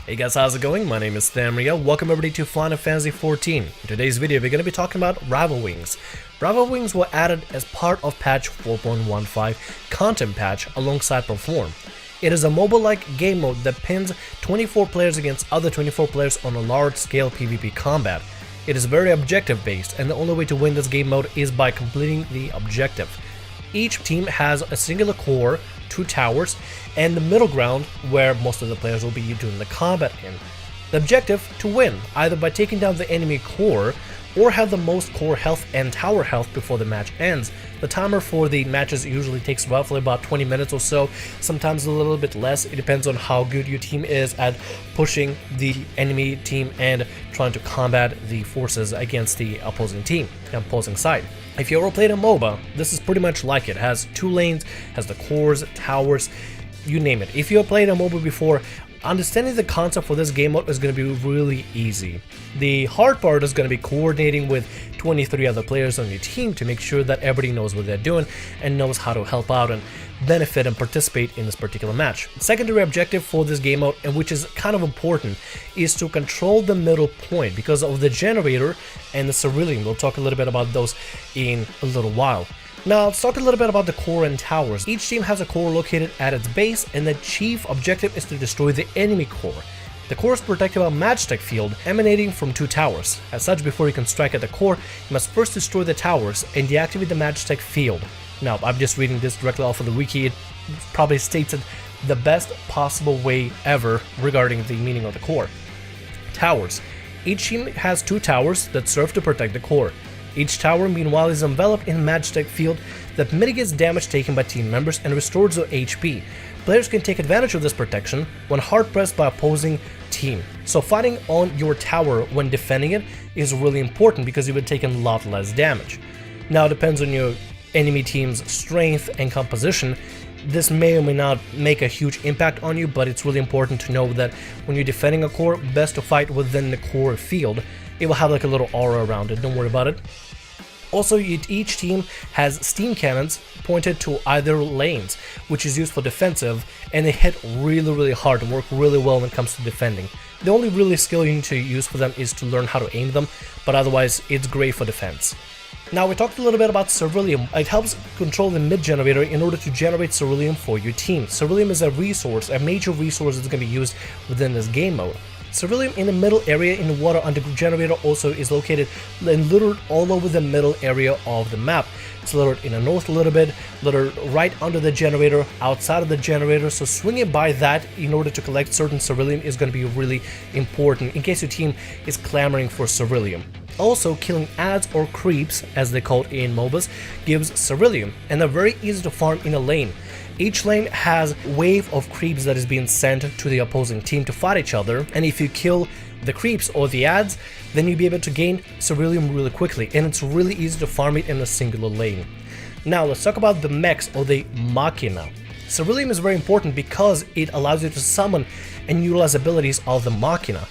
Hey guys, how's it going? My name is Thamria. Welcome everybody to Final Fantasy XIV. In today's video, we're going to be talking about Rival Wings. Rival Wings were added as part of patch 4.15 content patch alongside Perform. It is a MOBA-like game mode that pins 24 players against other 24 players on a large-scale PvP combat. It is very objective-based, and the only way to win this game mode is by completing the objective. Each team has a singular core, 2 towers, and the middle ground where most of the players will be doing the combat in. The objective to win, either by taking down the enemy core or have the most core health and tower health before the match ends. The timer for the matches usually takes roughly about 20 minutes or so, sometimes a little bit less. It depends on how good your team is at pushing the enemy team and trying to combat the forces against the opposing team, opposing side. If you ever played a MOBA, this is pretty much like it. It has 2 lanes, has the cores, towers, you name it. If you have played a MOBA before, understanding the concept for this game mode is going to be really easy. The hard part is going to be coordinating with 23 other players on your team to make sure that everybody knows what they're doing and knows how to help out and benefit and participate in this particular match. The secondary objective for this game mode, and which is kind of important, is to control the middle point because of the generator and the cerulean. We'll talk a little bit about those in a little while. Now let's talk a little bit about the core and towers. Each team has a core located at its base, and the chief objective is to destroy the enemy core. The core is protected by a magic field emanating from 2 towers. As such, before you can strike at the core, you must first destroy the towers and deactivate the magic field. Now, I'm just reading this directly off of the wiki. It probably states it the best possible way ever regarding the meaning of the core. Towers. Each team has 2 towers that serve to protect the core. Each tower, meanwhile, is enveloped in a magic field that mitigates damage taken by team members and restores their HP. Players can take advantage of this protection when hard-pressed by opposing team. So fighting on your tower when defending it is really important because you would take a lot less damage. Now it depends on your enemy team's strength and composition. This may or may not make a huge impact on you, but it's really important to know that when you're defending a core, best to fight within the core field. It will have like a little aura around it, don't worry about it. Also, each team has steam cannons pointed to either lanes, which is used for defensive, and they hit really hard and work really well when it comes to defending. The only really skill you need to use for them is to learn how to aim them, but otherwise it's great for defense. Now we talked a little bit about ceruleum. It helps control the mid generator in order to generate ceruleum for your team. Ceruleum is a resource, a major resource that's going to be used within this game mode. Ceruleum in the middle area in the water under generator also is located and littered all over the middle area of the map. It's littered in the north a little bit, littered right under the generator, outside of the generator, so swinging by that in order to collect certain ceruleum is going to be really important in case your team is clamoring for ceruleum. Also, killing adds or creeps, as they call it in MOBAs, gives ceruleum, and they're very easy to farm in a lane. Each lane has a wave of creeps that is being sent to the opposing team to fight each other, and if you kill the creeps or the adds, then you'll be able to gain ceruleum really quickly, and it's really easy to farm it in a singular lane. Now let's talk about the mechs or the machina. Ceruleum is very important because it allows you to summon and utilize abilities of the machina.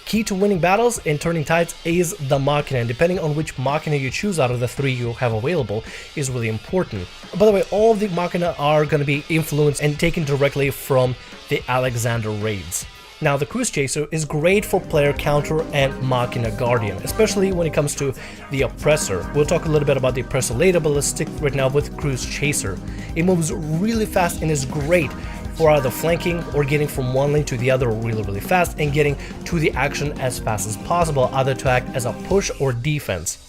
Key to winning battles and turning tides is the machina, and depending on which machina you choose out of the 3 you have available is really important. By the way, all of the machina are going to be influenced and taken directly from the Alexander raids. Now the Cruise Chaser is great for player counter and machina guardian, especially when it comes to the Oppressor. We'll talk a little bit about the Oppressor later, but let's stick right now with Cruise Chaser. It moves really fast and is great for either flanking or getting from one lane to the other really fast and getting to the action as fast as possible, either to act as a push or defense.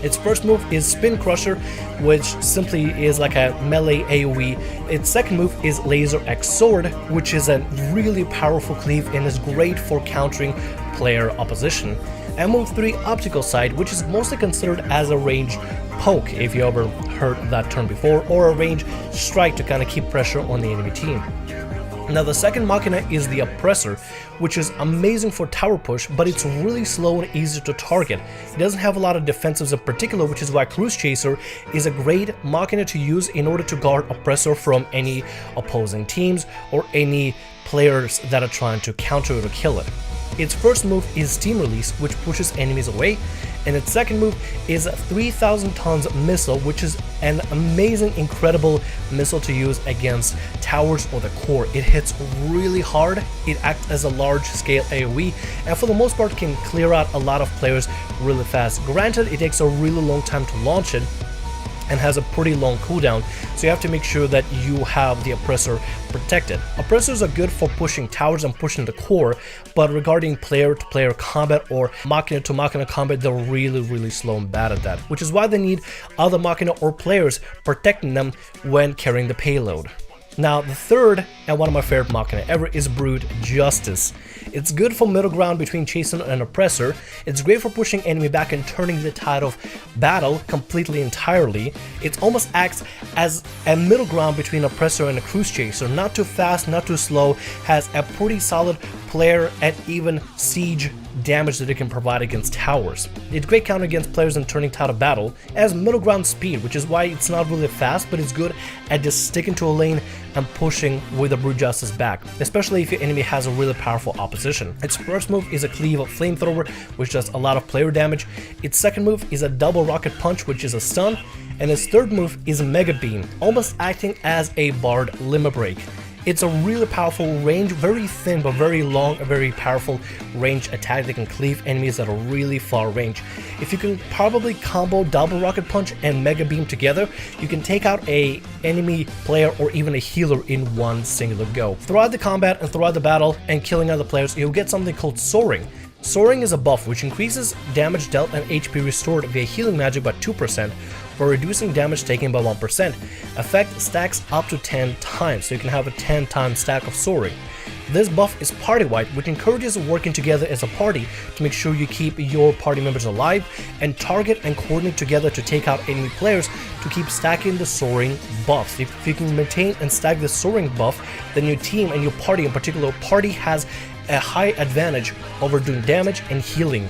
Its first move is Spin Crusher, which simply is like a melee AoE. Its second move is Laser X Sword, which is a really powerful cleave and is great for countering player opposition. And move 3, Optical Sight, which is mostly considered as a ranged poke, if you ever heard that term before, or a ranged strike to kind of keep pressure on the enemy team. Now the second machina is the Oppressor, which is amazing for tower push, but it's really slow and easy to target. It doesn't have a lot of defensives in particular, which is why Cruise Chaser is a great machina to use in order to guard Oppressor from any opposing teams or any players that are trying to counter it or kill it. Its first move is Steam Release, which pushes enemies away, and its second move is 3000 tons missile, which is an amazing, incredible missile to use against towers or the core. It hits really hard, it acts as a large scale AoE, and for the most part can clear out a lot of players really fast. Granted, it takes a really long time to launch it and has a pretty long cooldown, so you have to make sure that you have the Oppressor protected. Oppressors are good for pushing towers and pushing the core, but regarding player-to-player combat or machina-to-machina combat, they're really slow and bad at that, which is why they need other machina or players protecting them when carrying the payload. Now, the third, and one of my favorite machina ever, is Brute Justice. It's good for middle ground between Chaser and Oppressor. It's great for pushing enemy back and turning the tide of battle completely entirely. It almost acts as a middle ground between Oppressor and a Cruise Chaser. Not too fast, not too slow, has a pretty solid player and even siege damage that it can provide against towers. It's great counter against players in turning tide of battle. It has middle ground speed, which is why it's not really fast, but it's good at just sticking to a lane and pushing with a Brute Justice back, especially if your enemy has a really powerful opposition. Its first move is a Cleave Flamethrower, which does a lot of player damage. Its second move is a Double Rocket Punch, which is a stun, and its third move is a Mega Beam, almost acting as a Bard Limit Break. It's a really powerful range, very thin but very long, a very powerful range attack that can cleave enemies at a really far range. If you can probably combo Double Rocket Punch and Mega Beam together, you can take out a enemy player or even a healer in one singular go. Throughout the combat and throughout the battle and killing other players, you'll get something called Soaring. Soaring is a buff which increases damage dealt and HP restored via healing magic by 2%, for reducing damage taken by 1%. Effect stacks up to 10 times, so you can have a 10 times stack of Soaring. This buff is party-wide, which encourages working together as a party to make sure you keep your party members alive and target and coordinate together to take out enemy players to keep stacking the Soaring buffs. If you can maintain and stack the Soaring buff, then your team and your party, in particular party, has a high advantage over doing damage and healing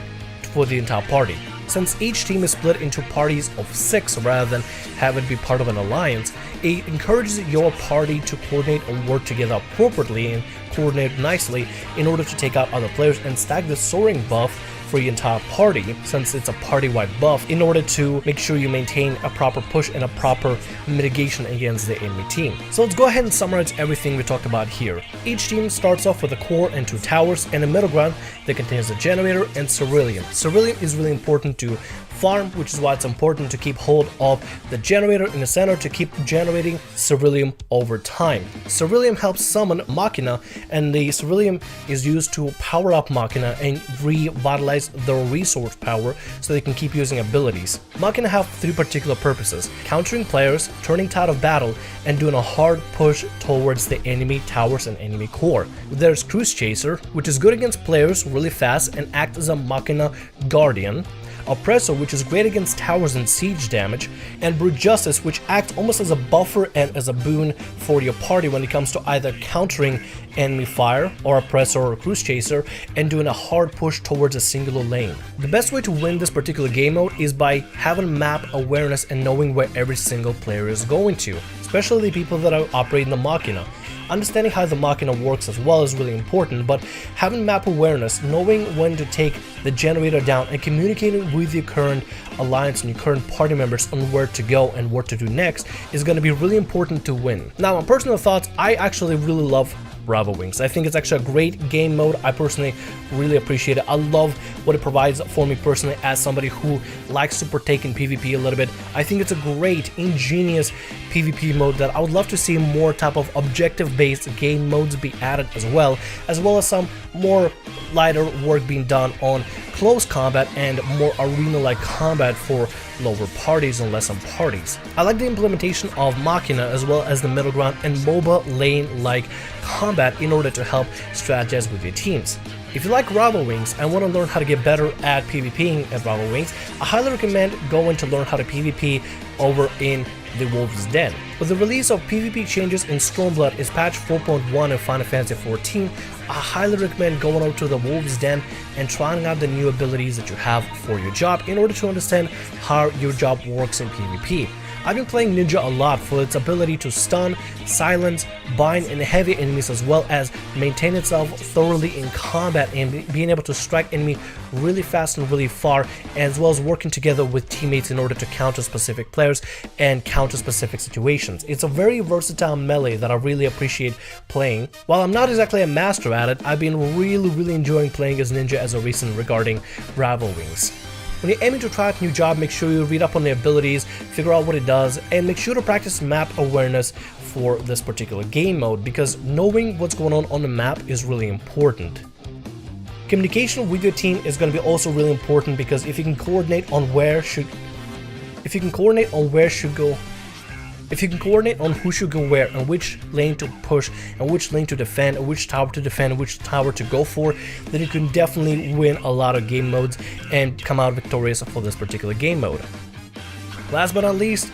for the entire party. Since each team is split into parties of 6 rather than have it be part of an alliance, it encourages your party to coordinate and work together appropriately and coordinate nicely in order to take out other players and stack the Soaring buff for your entire party, since it's a party-wide buff, in order to make sure you maintain a proper push and a proper mitigation against the enemy team. So let's go ahead and summarize everything we talked about here. Each team starts off with a core and 2 towers and a middle ground that contains a generator and Cerulean. Cerulean is really important to farm, which is why it's important to keep hold of the generator in the center to keep generating Cerulean over time. Cerulean helps summon Machina, and the Cerulean is used to power up Machina and revitalize their resource power so they can keep using abilities. Machina have 3 particular purposes: countering players, turning tide of battle, and doing a hard push towards the enemy towers and enemy core. There's Cruise Chaser, which is good against players really fast and acts as a Machina guardian. Oppressor, which is great against towers and siege damage, and Brute Justice, which acts almost as a buffer and as a boon for your party when it comes to either countering enemy fire or Oppressor or Cruise Chaser and doing a hard push towards a singular lane. The best way to win this particular game mode is by having map awareness and knowing where every single player is going to, especially the people that are operating the Machina. Understanding how the Machina works as well is really important, but having map awareness, knowing when to take the generator down, and communicating with your current alliance and your current party members on where to go and what to do next is going to be really important to win. Now, my personal thoughts, I actually really love Rival Wings. I think it's actually a great game mode. I personally really appreciate it. I love what it provides for me personally as somebody who likes to partake in PvP a little bit. I think it's a great, ingenious PvP mode that I would love to see more type of objective-based game modes be added as well as some more lighter work being done on close combat and more arena-like combat for lower parties and lesser parties. I like the implementation of Machina as well as the middle ground and MOBA lane-like combat in order to help strategize with your teams. If you like Rival Wings and want to learn how to get better at PvPing at Rival Wings, I highly recommend going to learn how to PvP over in the Wolf's Den. With the release of PvP changes in Stormblood is patch 4.1 in Final Fantasy XIV, I highly recommend going over to the Wolf's Den and trying out the new abilities that you have for your job in order to understand how your job works in PvP. I've been playing Ninja a lot for its ability to stun, silence, bind, and heavy enemies, as well as maintain itself thoroughly in combat and being able to strike enemy really fast and really far, as well as working together with teammates in order to counter specific players and counter specific situations. It's a very versatile melee that I really appreciate playing. While I'm not exactly a master at it, I've been really enjoying playing as Ninja as of recent regarding Ravel Wings. When you're aiming to try out a new job, make sure you read up on the abilities, figure out what it does, and make sure to practice map awareness for this particular game mode, because knowing what's going on the map is really important. Communication with your team is going to be also really important, because if you can coordinate on who should go where, and which lane to push, and which lane to defend, and which tower to defend, and which tower to go for, then you can definitely win a lot of game modes and come out victorious for this particular game mode. Last but not least,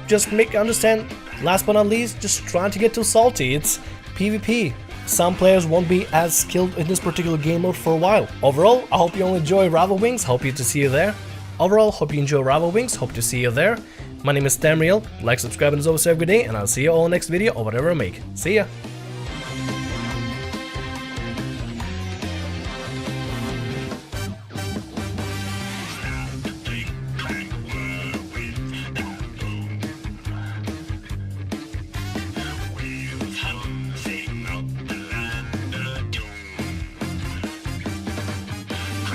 just trying to get too salty. It's PvP. Some players won't be as skilled in this particular game mode for a while. Overall, I hope you all enjoy Ravel Wings. Hope to see you there. Hope you enjoy Ravel Wings. Hope to see you there. My name is ThamReal. Like, subscribe, and always have a good day, and I'll see you all in the next video or whatever I make. See ya!